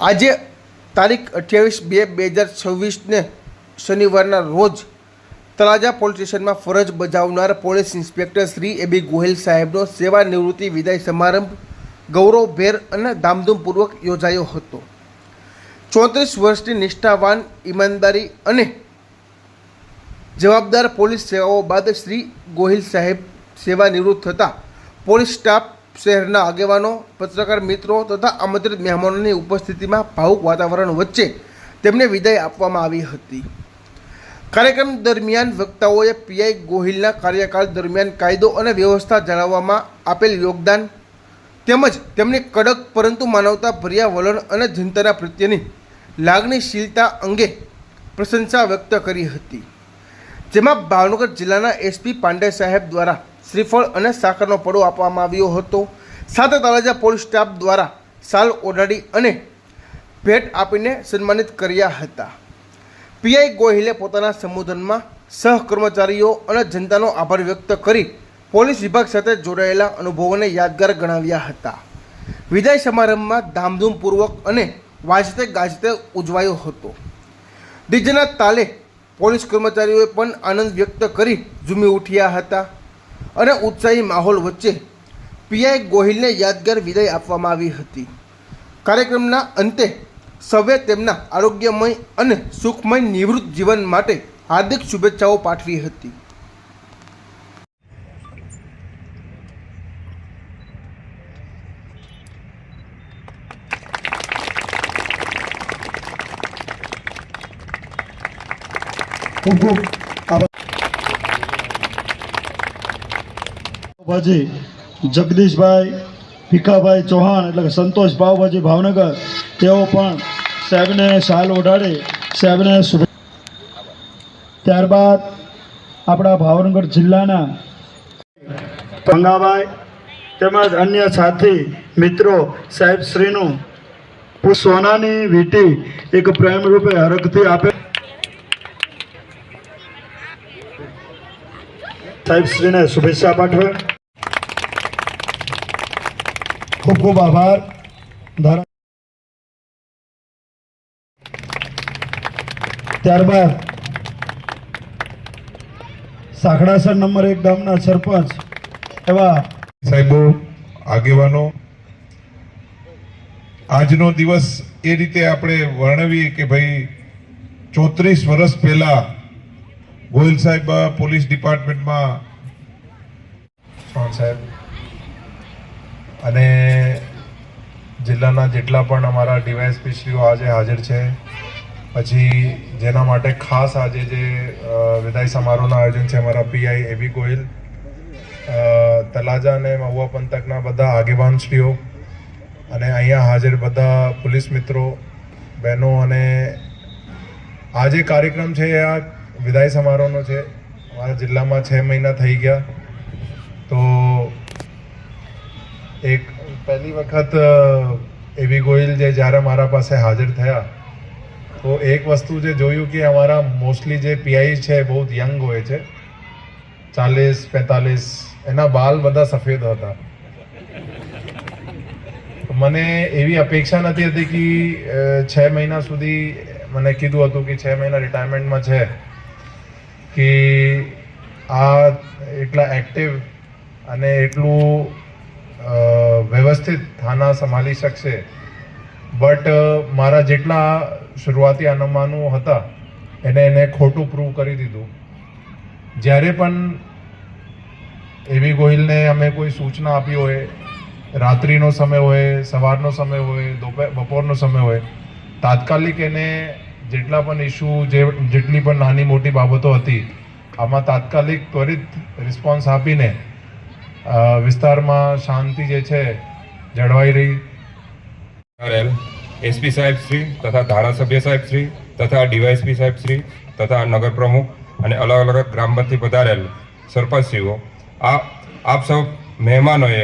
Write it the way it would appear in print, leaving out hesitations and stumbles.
આજે તારીખ 28/2/2026 શનિવારના રોજ તળાજા પોલીસ સ્ટેશનમાં ફરજ બજાવનાર પોલીસ ઇન્સ્પેક્ટર શ્રી એબી ગોહિલ સાહેબનો સેવાનિવૃત્તિ વિદાય સમારંભ ગૌરવભેર અને ધામધૂમપૂર્વક યોજાયો હતો. 34 વર્ષની નિષ્ઠાવાન, ઈમાનદારી અને જવાબદાર પોલીસ સેવાઓ બાદ શ્રી ગોહિલ સાહેબ સેવાનિવૃત્ત થતાં પોલીસ સ્ટાફ, શહેરના આગેવાનો, પત્રકાર મિત્રો તથા આમંત્રિત મહેમાનોની ઉપસ્થિતિમાં ભાવુક વાતાવરણ વચ્ચે તેમને વિદાય આપવામાં આવી હતી. કાર્યક્રમ દરમિયાન વક્તાઓએ પીઆઈ ગોહિલના કાર્યકાળ દરમિયાન કાયદો અને વ્યવસ્થા જાળવવામાં આપેલ યોગદાન તેમજ તેમની કડક પરંતુ માનવતાભર્યા વલણ અને જનતાના પ્રત્યેની લાગણીશીલતા અંગે પ્રશંસા વ્યક્ત કરી હતી. જેમાં ભાવનગર જિલ્લાના એસપી પાંડે સાહેબ દ્વારા શ્રીફળ અને સાકરનો પડો આપવામાં આવ્યો હતો. સાથે તળાજા પોલીસ સ્ટાફ દ્વારા શાલ ઓઢાડી અને ભેટ આપીને સન્માનિત કર્યા હતા. પીઆઈ ગોહિલે પોતાના સંબોધનમાં સહકર્મચારીઓ અને જનતાનો આભાર વ્યક્ત કરી પોલીસ વિભાગ સાથે જોડાયેલા અનુભવોને યાદગાર ગણાવ્યા હતા. વિદાય સમારંભમાં ધામધૂમપૂર્વક અને વાજતે ગાજતે ઉજવાયો હતો. ડીજેના તાલે પોલીસ કર્મચારીઓએ પણ આનંદ વ્યક્ત કરી ઝૂમી ઉઠ્યા હતા અને ઉત્સાહી માહોલ વચ્ચે પીઆઈ ગોહિલને યાદગાર વિદાય આપવામાં આવી હતી. કાર્યક્રમના અંતે સૌએ તેમના આરોગ્યમય અને સુખમય નિવૃત્ત જીવન માટે હાર્દિક શુભેચ્છાઓ પાઠવી હતી. પાવભાજી જગદીશભાઈ ભીખાભાઈ ચૌહાણ એટલે કે સંતોષ પાવભાજી ભાવનગર, તેઓ પણ સાહેબને શાલ ઓઢાડી સાહેબને ત્યારબાદ આપણા ભાવનગર જિલ્લાના ભંગાભાઈ તેમજ અન્ય સાથી મિત્રો સાહેબશ્રીનું સોનાની વીંટી એક પ્રેમ રૂપે હરખથી આપે સાહેબશ્રીને શુભેચ્છા પાઠવે. ખૂબ ખૂબ આભાર. ત્યારબાદ સાખડાસર નંબર 1 ગામના સરપંચ એવા સાહેબો, આગેવાનો, આજનો દિવસ એ રીતે આપણે વર્ણવીએ કે ભાઈ 34 વર્ષ પહેલા ગોહિલ સાહેબ પોલીસ ડિપાર્ટમેન્ટમાં સાહેબ અને જિલ્લાના જેટલા પણ અમારા ડીવાયએસપી શ્રીઓ આજે હાજર છે, પછી જેના માટે ખાસ આજે જે વિદાય સમારોહનું આયોજન છે અમારા પીઆઈ એબી ગોહિલ, તળાજા અને મહુવા પંથકના બધા આગેવાનશ્રીઓ અને અહીંયા હાજર બધા પોલીસ મિત્રો, બહેનો, અને આ જે કાર્યક્રમ છે આ વિદાય સમારોહનો છે. અમારા જિલ્લામાં 6 મહિના થઈ ગયા, તો એક પહેલી વખત એબી ગોહિલ જે જ્યારે મારા પાસે હાજર થયા તો એક વસ્તુ જે જોયું કે અમારા મોસ્ટલી જે પીઆઈ છે બહુ યંગ હોય છે, 40-45, એના બાલ બધા સફેદ હતા. મને એવી અપેક્ષા નથી હતી કે 6 મહિના સુધી મને કીધું હતું કે 6 મહિના રિટાયરમેન્ટમાં છે કે આ એટલા એક્ટિવ અને એટલું વ્યવસ્થિત થાના સંભાળી શકશે. બટ મારા જેટલા શરૂઆતી અનુમાનો હતા એને ખોટું પ્રૂવ કરી દીધું. જ્યારે પણ એબી ગોહિલને અમે કોઈ સૂચના આપી હોય, રાત્રિનો સમય હોય, સવારનો સમય હોય, બપોરનો સમય હોય, તાત્કાલિક એને જેટલા પણ ઇસ્યુ, જેટલી પણ નાની મોટી બાબતો હતી, આમાં તાત્કાલિક ત્વરિત રિસ્પોન્સ આપીને વિસ્તારમાં શાંતિ જે છે જળવાઈ રહી. એસપી સાહેબ શ્રી તથા ધારાસભ્ય સાહેબ શ્રી તથા ડીવાયએસપી સાહેબ શ્રી તથા નગર પ્રમુખ અને અલગ અલગ ગ્રામમાંથી પધારેલ સરપંચશ્રીઓ, આપ સૌ મહેમાનોએ